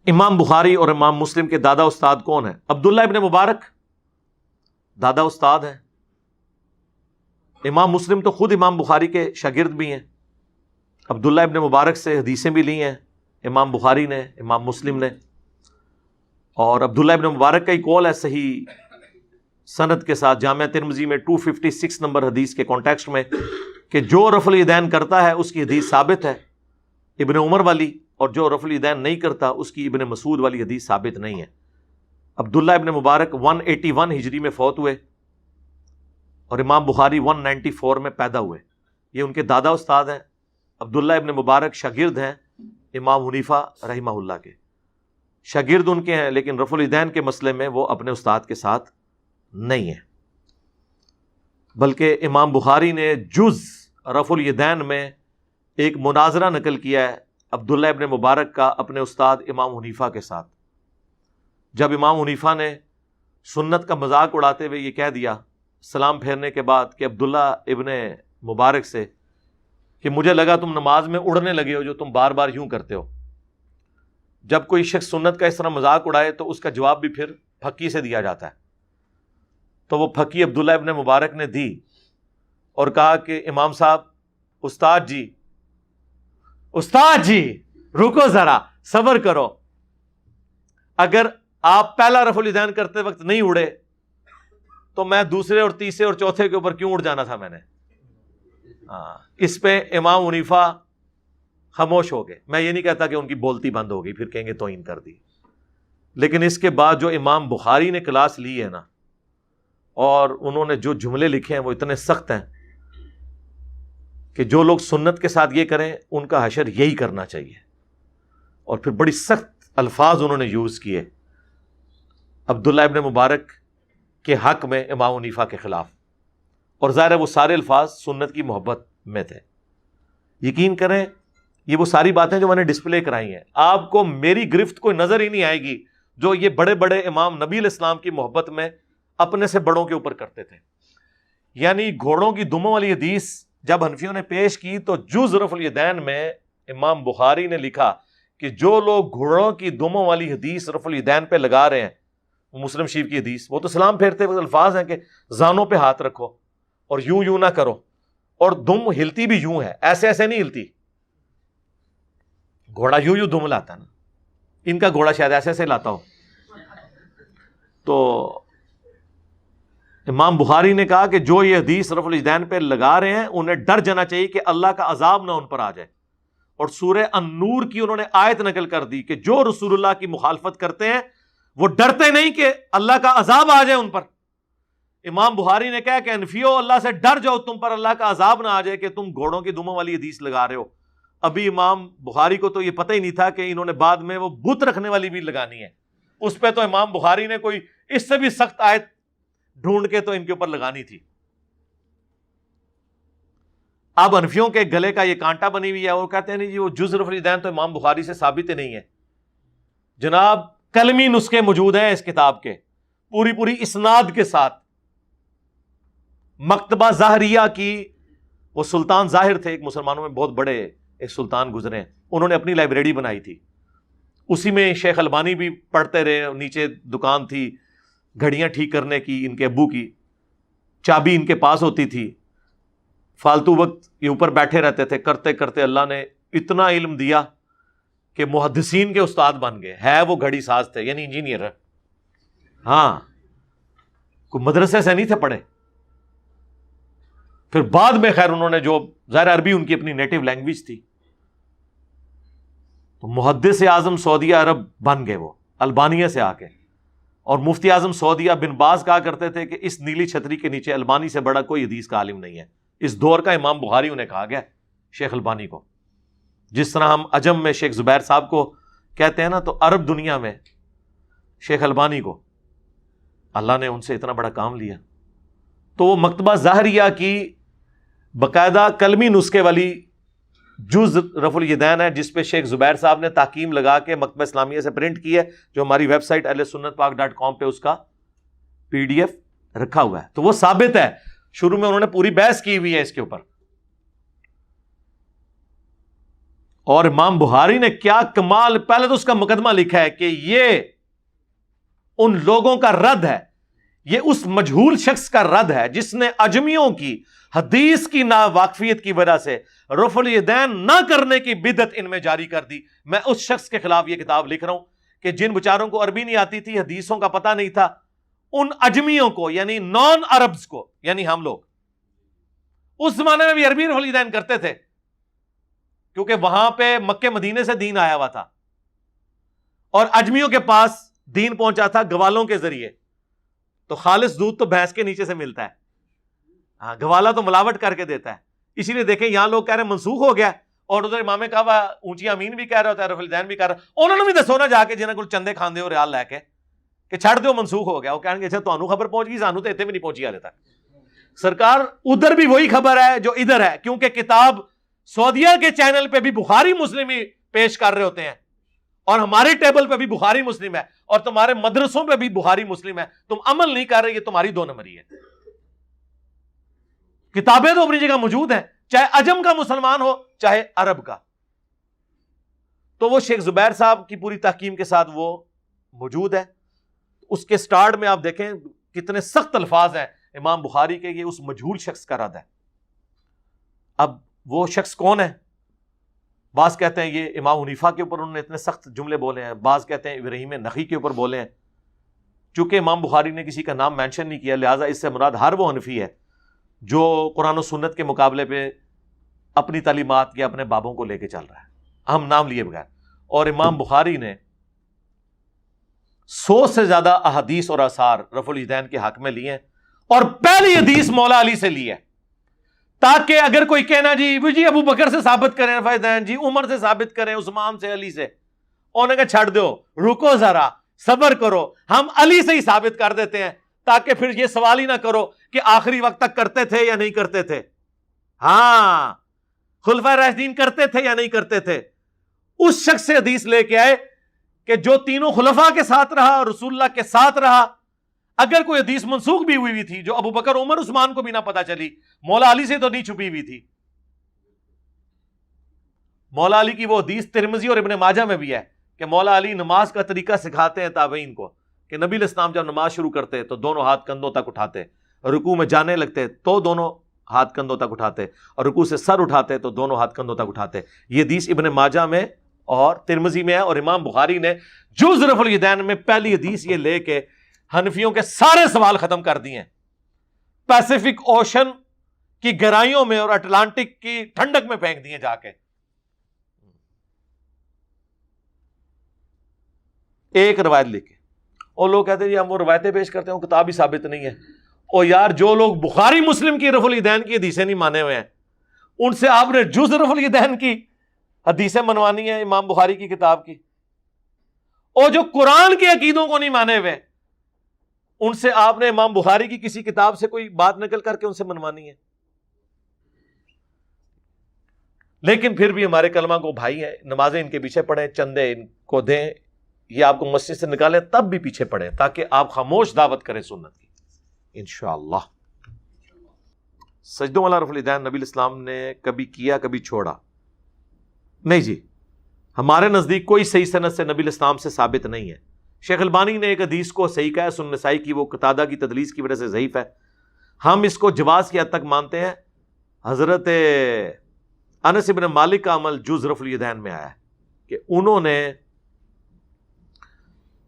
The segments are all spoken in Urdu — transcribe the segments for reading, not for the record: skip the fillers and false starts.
امام بخاری اور امام مسلم کے دادا استاد کون ہیں؟ عبداللہ ابن مبارک دادا استاد ہیں. امام مسلم تو خود امام بخاری کے شاگرد بھی ہیں. عبداللہ ابن مبارک سے حدیثیں بھی لی ہیں امام بخاری نے، امام مسلم نے. اور عبداللہ ابن مبارک کا ہی قول ہے صحیح سند کے ساتھ جامعہ ترمذی میں 256 نمبر حدیث کے کانٹیکسٹ میں کہ جو رفع الیدین کرتا ہے اس کی حدیث ثابت ہے ابن عمر والی، اور جو رفع الیدین نہیں کرتا اس کی ابن مسعود والی حدیث ثابت نہیں ہے. عبداللہ ابن مبارک 181 ہجری میں فوت ہوئے اور امام بخاری 194 میں پیدا ہوئے. یہ ان کے دادا استاد ہیں. عبداللہ ابن مبارک شاگرد ہیں امام حنیفہ رحمہ اللہ کے. شاگرد ان کے ہیں لیکن رفع الیدین کے مسئلے میں وہ اپنے استاد کے ساتھ نہیں ہیں. بلکہ امام بخاری نے جز رفع الیدین میں ایک مناظرہ نقل کیا ہے عبداللہ ابن مبارک کا اپنے استاد امام حنیفہ کے ساتھ. جب امام حنیفہ نے سنت کا مذاق اڑاتے ہوئے یہ کہہ دیا سلام پھیرنے کے بعد کہ عبداللہ ابن مبارک سے کہ مجھے لگا تم نماز میں اڑنے لگے ہو جو تم بار بار یوں کرتے ہو. جب کوئی شخص سنت کا اس طرح مذاق اڑائے تو اس کا جواب بھی پھر پھکی سے دیا جاتا ہے. تو وہ پھکی عبداللہ ابن مبارک نے دی اور کہا کہ امام صاحب استاد جی رکو ذرا صبر کرو، اگر آپ پہلا رفع الیدین کرتے وقت نہیں اڑے تو میں دوسرے اور تیسرے اور چوتھے کے اوپر کیوں اڑ جانا تھا میں نے. اس پہ امام حنیفہ خاموش ہو گئے. میں یہ نہیں کہتا کہ ان کی بولتی بند ہو گئی پھر کہیں گے توہین کر دی، لیکن اس کے بعد جو امام بخاری نے کلاس لی ہے نا اور انہوں نے جو جملے لکھے ہیں وہ اتنے سخت ہیں کہ جو لوگ سنت کے ساتھ یہ کریں ان کا حشر یہی کرنا چاہیے. اور پھر بڑی سخت الفاظ انہوں نے یوز کیے عبداللہ ابن مبارک کے حق میں امام حنیفہ کے خلاف، اور ظاہر ہے وہ سارے الفاظ سنت کی محبت میں تھے. یقین کریں یہ وہ ساری باتیں جو میں نے ڈسپلے کرائی ہیں آپ کو میری گرفت کوئی نظر ہی نہیں آئے گی جو یہ بڑے بڑے امام نبی علیہ السلام کی محبت میں اپنے سے بڑوں کے اوپر کرتے تھے. یعنی گھوڑوں کی دموں والی حدیث جب حنفیوں نے پیش کی تو جز رفع الیدین میں امام بخاری نے لکھا کہ جو لوگ گھوڑوں کی دموں والی حدیث رفع الیدین پہ لگا رہے ہیں، وہ مسلم شریف کی حدیث، وہ تو سلام پھیرتے وقت الفاظ ہیں کہ زانوں پہ ہاتھ رکھو اور یوں نہ کرو، اور دم ہلتی بھی یوں ہے، ایسے ایسے نہیں ہلتی. گھوڑا یوں دم لاتا ہے نا، ان کا گھوڑا شاید ایسے ایسے لاتا ہو. تو امام بخاری نے کہا کہ جو یہ حدیث رفع الیدین پہ لگا رہے ہیں انہیں ڈر جانا چاہیے کہ اللہ کا عذاب نہ ان پر آ جائے. اور سورہ النور کی انہوں نے آیت نقل کر دی کہ جو رسول اللہ کی مخالفت کرتے ہیں وہ ڈرتے نہیں کہ اللہ کا عذاب آ جائے ان پر. امام بخاری نے کہا کہ انفیو اللہ سے ڈر جاؤ تم پر اللہ کا عذاب نہ آ جائے کہ تم گھوڑوں کی دموں والی حدیث لگا رہے ہو. ابھی امام بخاری کو تو یہ پتہ ہی نہیں تھا کہ انہوں نے بعد میں وہ بت رکھنے والی بھی لگانی ہے. اس پہ تو امام بخاری نے کوئی اس سے بھی سخت آیت ڈھونڈ کے تو ان کے اوپر لگانی تھی. اب حنفیوں کے گلے کا یہ کانٹا بنی ہوئی ہے، وہ کہتے ہیں نہیں جی وہ جز رفع الیدین تو امام بخاری سے ثابت ہی نہیں ہے. جناب کلمی نسخے موجود ہیں اس کتاب کے پوری اسناد کے ساتھ. مکتبہ ظاہریہ کی، وہ سلطان ظاہر تھے ایک مسلمانوں میں بہت بڑے ایک سلطان گزرے ہیں، انہوں نے اپنی لائبریری بنائی تھی، اسی میں شیخ البانی بھی پڑھتے رہے. نیچے دکان تھی گھڑیاں ٹھیک کرنے کی، ان کے ابو کی چابی ان کے پاس ہوتی تھی. فالتو وقت یہ اوپر بیٹھے رہتے تھے، کرتے کرتے اللہ نے اتنا علم دیا کہ محدثین کے استاد بن گئے. ہے وہ گھڑی ساز تھے یعنی انجینئر ہے، ہاں کوئی مدرسے سے نہیں تھے پڑھے. پھر بعد میں خیر انہوں نے جو ظاہر عربی ان کی اپنی نیٹو لینگویج تھی تو محدث اعظم سعودیہ عرب بن گئے وہ البانیہ سے آ کے. اور مفتی اعظم سعودیہ بن باز کہا کرتے تھے کہ اس نیلی چھتری کے نیچے البانی سے بڑا کوئی حدیث کا عالم نہیں ہے. اس دور کا امام بخاری انہیں کہا گیا شیخ البانی کو. جس طرح ہم عجم میں شیخ زبیر صاحب کو کہتے ہیں نا، تو عرب دنیا میں شیخ البانی کو اللہ نے ان سے اتنا بڑا کام لیا. تو وہ مکتبہ ظاہریہ کی باقاعدہ کلمی نسخے والی جز رفع الیدین ہے جس پہ شیخ زبیر صاحب نے تحکیم لگا کے مکتبہ اسلامیہ سے پرنٹ کی ہے، جو ہماری ویب سائٹ ahlsunnatpak.com پہ اس کا PDF رکھا ہوا ہے. تو وہ ثابت ہے، شروع میں انہوں نے پوری بحث کی ہوئی ہے اس کے اوپر. اور امام بخاری نے کیا کمال، پہلے تو اس کا مقدمہ لکھا ہے کہ یہ ان لوگوں کا رد ہے، یہ اس مجہول شخص کا رد ہے جس نے عجمیوں کی حدیث کی ناواقفیت کی وجہ سے رفع الیدین نہ کرنے کی بدعت ان میں جاری کر دی۔ میں اس شخص کے خلاف یہ کتاب لکھ رہا ہوں کہ جن بچاروں کو عربی نہیں آتی تھی، حدیثوں کا پتہ نہیں تھا، ان عجمیوں کو، یعنی نان عربز کو، یعنی ہم لوگ اس زمانے میں بھی عربی رفع الیدین کرتے تھے کیونکہ وہاں پہ مکے مدینے سے دین آیا ہوا تھا اور عجمیوں کے پاس دین پہنچا تھا گوالوں کے ذریعے، تو خالص دودھ تو بھینس کے نیچے سے ملتا ہے، ہاں گوالا تو ملاوٹ کر کے دیتا ہے۔ اسی لیے دیکھیں یہاں لوگ کہہ رہے ہیں منسوخ ہو گیا، اور ادھر امام کعبہ اونچی امین بھی کہہ رہا ہوتا ہے، رفع الیدین بھی کہہ رہا، انہوں نے بھی دسو نا جا کے جنہاں کو چندے کھاندے ہو ریال لے کے کہ چھڑ دیو منسوخ ہو گیا، وہ کہیں گے اچھا تانوں خبر پہنچ گئی، سانوں تو اتنے بھی نہیں پہنچی حالے تک۔ سرکار ادھر بھی وہی خبر ہے جو ادھر ہے، کیونکہ کتاب سعودیہ کے چینل پہ بھی بخاری مسلم ہی پیش کر رہے ہوتے ہیں اور ہمارے ٹیبل پہ بھی بخاری مسلم ہے اور تمہارے مدرسوں پہ بھی بخاری مسلم ہے، تم عمل نہیں کر رہے، یہ تمہاری دو نمبری ہے۔ کتابیں تو اپنی جگہ موجود ہیں، چاہے عجم کا مسلمان ہو چاہے عرب کا۔ تو وہ شیخ زبیر صاحب کی پوری تحکیم کے ساتھ وہ موجود ہے۔ اس کے سٹارٹ میں آپ دیکھیں کتنے سخت الفاظ ہیں امام بخاری کے، یہ اس مجہول شخص کا رد ہے۔ اب وہ شخص کون ہے؟ بعض کہتے ہیں یہ امام حنیفہ کے اوپر انہوں نے اتنے سخت جملے بولے ہیں، بعض کہتے ہیں ابراہیم نخعی کے اوپر بولے ہیں۔ چونکہ امام بخاری نے کسی کا نام مینشن نہیں کیا، لہٰذا اس سے مراد ہر وہ حنفی ہے جو قرآن و سنت کے مقابلے پہ اپنی تعلیمات یا اپنے بابوں کو لے کے چل رہا ہے، ہم نام لیے بغیر۔ اور امام بخاری نے 100 سے زیادہ احادیث اور آثار رفع الیدین کے حق میں لیے ہیں، اور پہلی حدیث مولا علی سے لی ہے، تاکہ اگر کوئی کہنا جی ابو بکر سے ثابت کریں رفع الیدین، جی عمر سے ثابت کریں، عثمان سے، علی سے، انہوں نے کہا چھڑ دو، رکو ذرا، صبر کرو، ہم علی سے ہی ثابت کر دیتے ہیں، تاکہ پھر یہ سوال ہی نہ کرو کہ آخری وقت تک کرتے تھے یا نہیں کرتے تھے۔ ہاں خلفائے راشدین کرتے تھے یا نہیں کرتے تھے۔ اس شخص سے حدیث لے کے آئے کہ جو تینوں خلفاء کے ساتھ رہا اور رسول اللہ کے ساتھ رہا، اگر کوئی حدیث منسوخ بھی ہوئی تھی جو ابو بکر عمر عثمان کو بھی نہ پتا چلی، مولا علی سے تو نہیں چھپی ہوئی تھی۔ مولا علی کی وہ حدیث ترمذی اور ابن ماجہ میں بھی ہے کہ مولا علی نماز کا طریقہ سکھاتے ہیں تابعین کو، کہ نبی علیہ السلام جب نماز شروع کرتے تو دونوں ہاتھ کندھوں تک اٹھاتے، رکوع میں جانے لگتے تو دونوں ہاتھ کندھوں تک اٹھاتے، اور رکوع سے سر اٹھاتے تو دونوں ہاتھ کندھوں تک اٹھاتے۔ یہ حدیث ابن ماجہ میں اور ترمذی میں ہے، اور امام بخاری نے جز رفع الیدین میں پہلی حدیث یہ لے کے حنفیوں کے سارے سوال ختم کر دیے ہیں۔ پیسیفک اوشن کی گہرائیوں میں اور اٹلانٹک کی ٹھنڈک میں پھینک دیے جا کے۔ ایک روایت لے کے، اور لوگ کہتے ہیں جی ہم وہ روایتیں پیش کرتے ہیں، وہ کتاب ہی ثابت نہیں ہے۔ اور یار جو لوگ بخاری مسلم کی رفع الیدین کی حدیثیں نہیں مانے ہوئے ہیں، ان سے آپ نے جز رفع الیدین کی حدیثیں منوانی ہیں امام بخاری کی کتاب کی، اور جو قرآن کے عقیدوں کو نہیں مانے ہوئے، ان سے آپ نے امام بخاری کی کسی کتاب سے کوئی بات نقل کر کے ان سے منوانی ہے۔ لیکن پھر بھی ہمارے کلمہ کو بھائی ہیں، نمازیں ان کے پیچھے پڑھیں، چندے ان کو دیں، یہ آپ کو مسجد سے نکالیں تب بھی پیچھے پڑھیں، تاکہ آپ خاموش دعوت کریں سنت کی انشاءاللہ۔ سجدوں والا رفع الیدین نبی الاسلام نے کبھی کیا کبھی چھوڑا نہیں جی، ہمارے نزدیک کوئی صحیح سند سے نبی الاسلام سے ثابت نہیں ہے۔ شیخ البانی نے ایک حدیث کو صحیح کہا ہے، سنن نسائی کی، وہ قتادہ کی تدلیس کی وجہ سے ضعیف ہے، ہم اس کو جواز کی حد تک مانتے ہیں۔ حضرت انس بن مالک کا عمل جز رفع الیدین میں آیا ہے کہ انہوں نے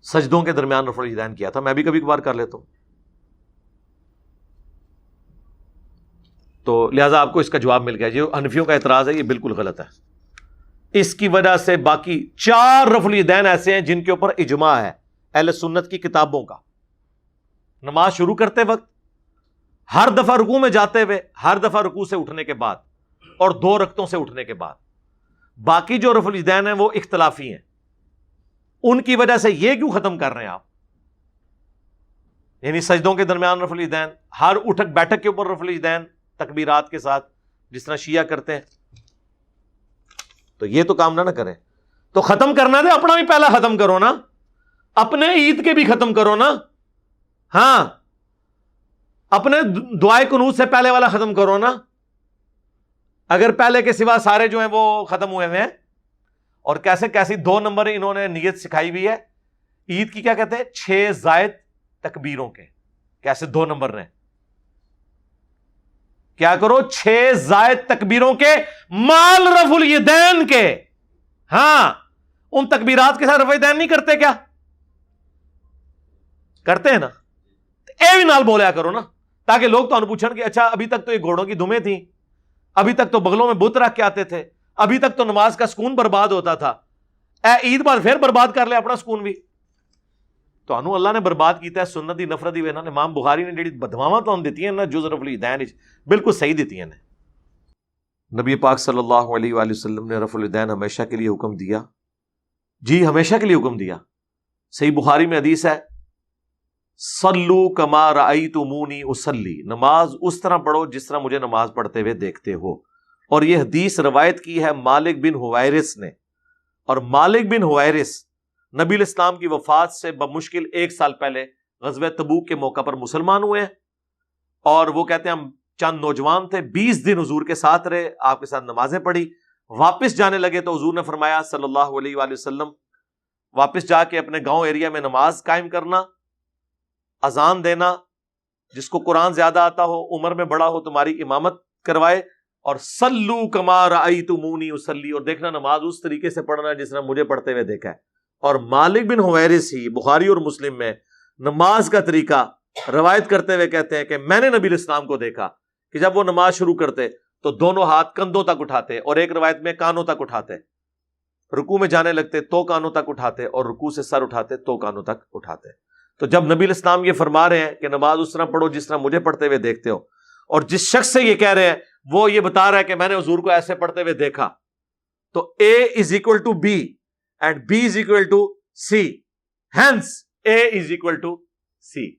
سجدوں کے درمیان رفع الیدین کیا تھا، میں بھی کبھی کبھار کر لیتا ہوں، تو لہٰذا آپ کو اس کا جواب مل گیا۔ جو حنفیوں کا اعتراض ہے یہ بالکل غلط ہے، اس کی وجہ سے باقی 4 رفع الیدین ایسے ہیں جن کے اوپر اجماع ہے اہل سنت کی کتابوں کا۔ نماز شروع کرتے وقت، ہر دفعہ رکوع میں جاتے ہوئے، ہر دفعہ رکوع سے اٹھنے کے بعد، اور 2 رکعتوں سے اٹھنے کے بعد۔ باقی جو رفع الیدین ہیں وہ اختلافی ہیں، ان کی وجہ سے یہ کیوں ختم کر رہے ہیں آپ؟ یعنی سجدوں کے درمیان رفع الیدین، ہر اٹھک بیٹھک کے اوپر رفع الیدین تکبیرات کے ساتھ، جس طرح شیعہ کرتے ہیں، تو یہ تو کام نہ کریں۔ تو ختم کرنا تھا اپنا بھی پہلا ختم کرو نا، اپنے عید کے بھی ختم کرو نا، ہاں اپنے دعائے قنوت سے پہلے والا ختم کرو نا، اگر پہلے کے سوا سارے جو ہیں وہ ختم ہوئے ہیں اور کیسے کیسی 2 نمبر انہوں نے نیت سکھائی ہوئی ہے عید کی، کیا کہتے ہیں 6 زائد تکبیروں کے. کیسے 2 نمبر نے؟ کیا کرو 6 زائد تکبیروں کے مال رفع الیدین کے. ہاں ان تکبیرات کے ساتھ رفع الیدین نہیں کرتے کیا؟ کرتے ہیں نا. اے بھی نال بولیا کرو نا، تاکہ لوگ تو پوچھن کہ اچھا ابھی تک تو یہ گھوڑوں کی دمیں تھیں، ابھی تک تو بغلوں میں بت رکھ کے آتے تھے، ابھی تک تو نماز کا سکون برباد ہوتا تھا، اے عید بعد پھر برباد کر لے اپنا سکون بھی. تو انو اللہ نے برباد کیتا ہے سنت دی نفرت دی وینا. امام بخاری نے جڑی بدواواں تو دیتی ہیں نا جز رفع الیدین بالکل صحیح دیتی ہیں. نبی پاک صلی اللہ علیہ وآلہ وسلم نے رفع الیدین ہمیشہ کے لیے حکم دیا. جی ہمیشہ کے لیے حکم دیا. صحیح بخاری میں حدیث ہے صلو کما رأیتمونی اصلی، نماز اس طرح پڑھو جس طرح مجھے نماز پڑھتے ہوئے دیکھتے ہو. اور یہ حدیث روایت کی ہے مالک بن حویرث نے. اور مالک بن حویرث نبی الاسلام کی وفات سے بمشکل 1 سال پہلے غزوہ تبوک کے موقع پر مسلمان ہوئے ہیں. اور وہ کہتے ہیں ہم چند نوجوان تھے، 20 دن حضور کے ساتھ رہے، آپ کے ساتھ نمازیں پڑھی. واپس جانے لگے تو حضور نے فرمایا صلی اللہ علیہ وآلہ وسلم واپس جا کے اپنے گاؤں ایریا میں نماز قائم کرنا، اذان دینا، جس کو قرآن زیادہ آتا ہو، عمر میں بڑا ہو، تمہاری امامت کروائے، اور صلو کما رأیتمونی اصلی، اور دیکھنا نماز اس طریقے سے پڑھنا جس طرح مجھے پڑھتے ہوئے دیکھا ہے. اور مالک بن حویرث ہی بخاری اور مسلم میں نماز کا طریقہ روایت کرتے ہوئے کہتے ہیں کہ میں نے نبی الاسلام کو دیکھا کہ جب وہ نماز شروع کرتے تو دونوں ہاتھ کندھوں تک اٹھاتے، اور ایک روایت میں کانوں تک اٹھاتے. رکوع میں جانے لگتے تو کانوں تک اٹھاتے، اور رکوع سے سر اٹھاتے تو کانوں تک اٹھاتے. تو جب نبی الاسلام یہ فرما رہے ہیں کہ نماز اس طرح پڑھو جس طرح مجھے پڑھتے ہوئے دیکھتے ہو، اور جس شخص سے یہ کہہ رہے ہیں وہ یہ بتا رہا ہے کہ میں نے حضور کو ایسے پڑھتے ہوئے دیکھا، تو A is equal to B and B is equal to C, hence A is equal to C.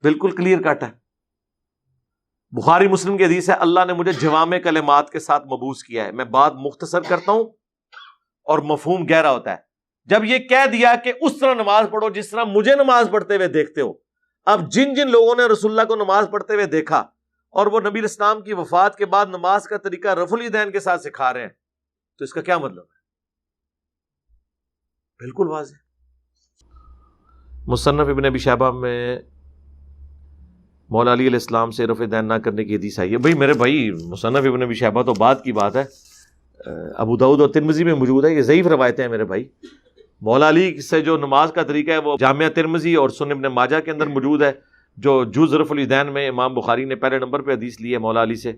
بالکل کلیئر کٹ ہے. بخاری مسلم کی حدیث ہے اللہ نے مجھے جوامع کلمات کے ساتھ مبعوث کیا ہے. میں بات مختصر کرتا ہوں اور مفہوم گہرا ہوتا ہے. جب یہ کہہ دیا کہ اس طرح نماز پڑھو جس طرح مجھے نماز پڑھتے ہوئے دیکھتے ہو، اب جن جن لوگوں نے رسول اللہ کو نماز پڑھتے ہوئے دیکھا اور وہ نبی الاسلام کی وفات کے بعد نماز کا طریقہ رفع الیدین کے ساتھ سکھا رہے ہیں، تو اس کا کیا مطلب ہے؟ بالکل واضح. مصنف ابن ابی شیبہ میں مولا علی علیہ السلام سے رفع الیدین نہ کرنے کی حدیث آئی ہے. بھائی میرے بھائی مصنف ابن ابی شیبہ تو بعد کی بات ہے، ابو داؤد اور ترمذی میں موجود ہے. یہ ضعیف روایتیں ہیں میرے بھائی. مولا علی سے جو نماز کا طریقہ ہے وہ جامعہ ترمذی اور سنن ابن ماجہ کے اندر موجود ہے، جو جز رفع الیدین میں امام بخاری نے پہلے نمبر پہ حدیث لی ہے مولا علی سے،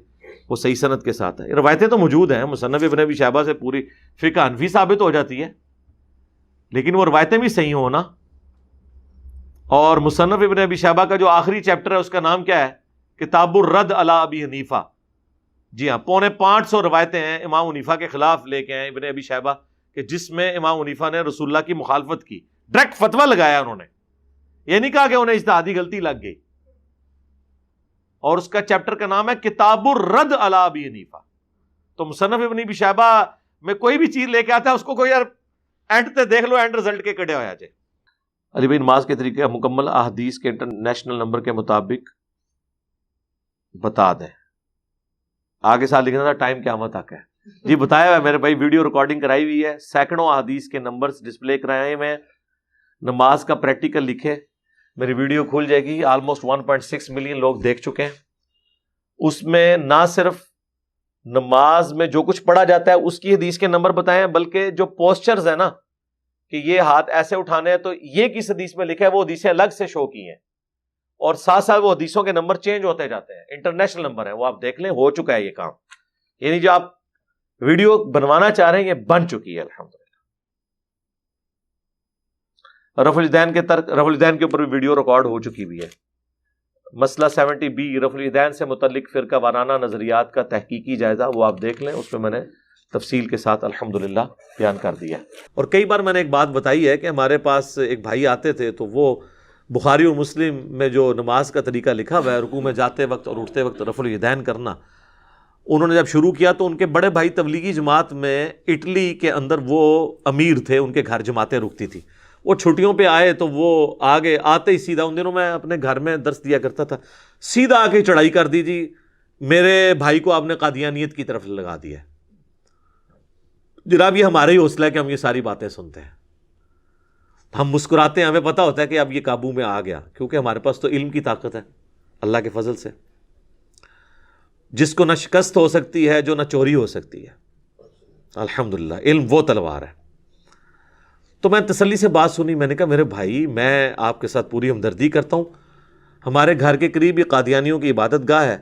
وہ صحیح سند کے ساتھ ہے. روایتیں تو موجود ہیں، مصنف ابن ابی شیبہ سے پوری فقہ حنفی ثابت ہو جاتی ہے، لیکن وہ روایتیں بھی صحیح ہوں نا. اور مصنف ابن ابی شیبہ کا جو آخری چیپٹر ہے اس کا نام کیا ہے؟ کتاب الرد علی ابی حنیفہ. جی ہاں، 550 روایتیں ہیں امام حنیفہ کے خلاف لے کے ہیں ابن ابی شیبہ، کہ جس میں امام حنیفہ نے رسول اللہ کی مخالفت کی. ڈائریکٹ فتویٰ لگایا انہوں نے، یہ نہیں کہا کہ انہیں اجتہادی غلطی لگ گئی. اور اس کا چیپٹر کا نام ہے کتاب الرد علی ابی حنیفہ. تو مصنف ابن ابی شیبہ میں کوئی بھی چیز لے کے آتا ہے اس کو کوئی یار اینڈ تے دیکھ لو، اینڈ رزلٹ کے کڑے ہو جائے. علی بھائی نماز کے طریقے مکمل احادیث کے انٹرنیشنل نمبر کے مطابق بتا دیں. آگے ساتھ لکھنا تھا ٹائم قیامت تک ہے. جی بتایا ہے میرے بھائی، ویڈیو ریکارڈنگ کرائی ہوئی ہے، سینکڑوں احادیث کے نمبرز ڈسپلے کرائے ہوئے ہیں. نماز کا پریکٹیکل لکھے، میری ویڈیو کھل جائے گی. آلموسٹ 1.6 ملین لوگ دیکھ چکے ہیں. اس میں نہ صرف نماز میں جو کچھ پڑھا جاتا ہے اس کی حدیث کے نمبر بتائے ہیں، بلکہ جو پوسچرز ہیں نا کہ یہ ہاتھ ایسے اٹھانے ہیں تو یہ کس حدیث میں لکھا ہے وہ حدیثیں الگ سے شو کی ہیں، اور ساتھ ساتھ وہ حدیثوں کے نمبر چینج ہوتے جاتے ہیں. انٹرنیشنل نمبر ہے وہ، آپ دیکھ لیں، ہو چکا ہے یہ کام. یعنی جو آپ ویڈیو بنوانا چاہ رہے ہیں یہ بن چکی ہے الحمدللہ. رفع الیدین کے اوپر بھی ویڈیو ریکارڈ ہو چکی بھی ہے. مسئلہ 70B رفع الیدین سے متعلق فرقہ وارانہ نظریات کا تحقیقی جائزہ، وہ آپ دیکھ لیں، اس میں میں نے تفصیل کے ساتھ الحمدللہ بیان کر دیا. اور کئی بار میں نے ایک بات بتائی ہے کہ ہمارے پاس ایک بھائی آتے تھے تو وہ بخاری اور مسلم میں جو نماز کا طریقہ لکھا ہوا ہے رکوع میں جاتے وقت اور اٹھتے وقت رفع الیدین کرنا، انہوں نے جب شروع کیا تو ان کے بڑے بھائی تبلیغی جماعت میں اٹلی کے اندر وہ امیر تھے، ان کے گھر جماعتیں رکتی تھی. وہ چھٹیوں پہ آئے تو وہ آگے آتے ہی سیدھا، ان دنوں میں اپنے گھر میں درس دیا کرتا تھا، سیدھا آ کے چڑھائی کر دی جی میرے بھائی کو آپ نے قادیانیت کی طرف لگا دیا ہے. جناب یہ ہمارا ہی حوصلہ ہے کہ ہم یہ ساری باتیں سنتے ہیں, ہم مسکراتے ہیں, ہمیں پتا ہوتا ہے کہ اب یہ قابو میں آ گیا, کیونکہ ہمارے پاس تو علم کی طاقت ہے اللہ کے فضل سے, جس کو نہ شکست ہو سکتی ہے, جو نہ چوری ہو سکتی ہے. الحمدللہ علم وہ تلوار ہے. تو میں تسلی سے بات سنی, میں نے کہا میرے بھائی میں آپ کے ساتھ پوری ہمدردی کرتا ہوں, ہمارے گھر کے قریب ہی قادیانیوں کی عبادت گاہ ہے,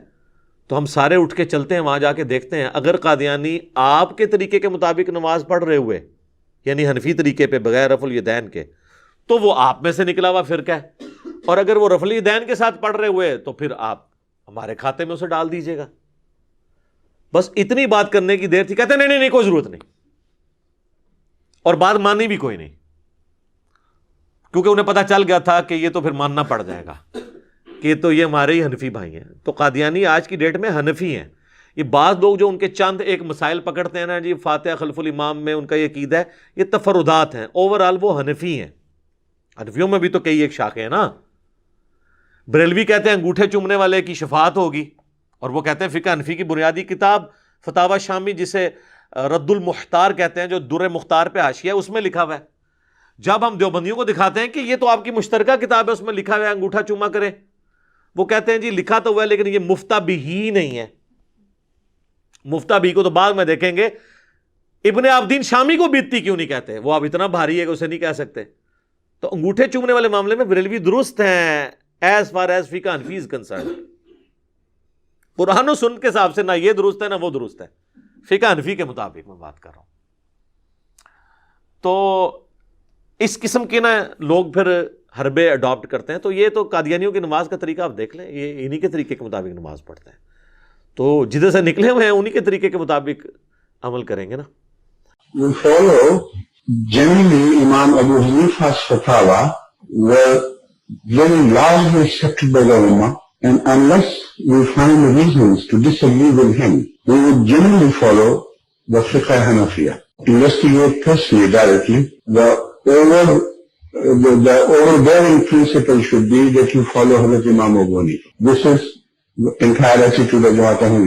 تو ہم سارے اٹھ کے چلتے ہیں وہاں جا کے دیکھتے ہیں, اگر قادیانی آپ کے طریقے کے مطابق نماز پڑھ رہے ہوئے, یعنی حنفی طریقے پہ بغیر رفع الیدین کے, تو وہ آپ میں سے نکلا ہوا فرقہ ہے, اور اگر وہ رفع الیدین کے ساتھ پڑھ رہے ہوئے تو پھر آپ ہمارے کھاتے میں اسے ڈال دیجیے گا. بس اتنی بات کرنے کی دیر تھی. کہتے نہیں نہیں نہیں کوئی ضرورت نہیں, اور بات مانی بھی کوئی نہیں, کیونکہ انہیں پتا چل گیا تھا کہ یہ تو پھر ماننا پڑ جائے گا کہ تو یہ ہمارے ہی حنفی بھائی ہیں. تو قادیانی آج کی ڈیٹ میں حنفی ہیں. یہ بعض لوگ جو ان کے چند ایک مسائل پکڑتے ہیں نا جی, فاتحہ خلف الامام میں ان کا یہ عقیدہ ہے, یہ تفردات ہیں, اوورآل وہ حنفی ہیں. حنفیوں میں بھی تو کئی ایک شاخیں ہیں نا. بریلوی کہتے ہیں انگوٹھے چومنے والے کی شفاعت ہوگی, اور وہ کہتے ہیں فقہ حنفی کی بنیادی کتاب فتاوی شامی, جسے رد المختار کہتے ہیں, جو در مختار پہ حاشیہ ہے, اس میں لکھا ہوا ہے. جب ہم دیوبندیوں کو دکھاتے ہیں کہ یہ تو آپ کی مشترکہ کتاب ہے, اس میں لکھا ہوا ہے انگوٹھا چوما کریں, وہ کہتے ہیں جی لکھا تو ہوا ہے لیکن یہ مفتہ بھی ہی نہیں ہے. مفتہ بھی کو تو بعد میں دیکھیں گے ابن عابدین شامی کو بیتتی کیوں نہیں کہتے, وہ اب اتنا بھاری ہے کہ اسے نہیں کہہ سکتے. تو انگوٹھے چومنے والے معاملے میں بریلوی درست ہیں ایز فار ایز فقہ حنفی از کنسرن. قرآن و سنت کے حساب سے نہ یہ درست ہے نہ وہ درست ہے, فقہ حنفی کے مطابق میں بات کر رہا ہوں. تو اس قسم کے نا لوگ پھر حربے اڈاپٹ کرتے ہیں. تو یہ تو قادیانیوں کی نماز کا طریقہ آپ دیکھ لیں, یہ انہی کے طریقے کے مطابق نماز پڑھتے ہیں. تو جدھر سے نکلے ہوئے ہیں انہی کے طریقے کے مطابق عمل کریں گے نا. We follow generally Imam Abu Hanifa's fatwa were very largely accepted by the Ummah, and unless we find reasons to disagree with him, we would generally follow the Fiqh Hanafiya. Investigate personally, directly. The overbearing principle should be that you follow Hazrat Imam Abu Hanifa. This is the entire attitude of Jamaat Ahmadiyya.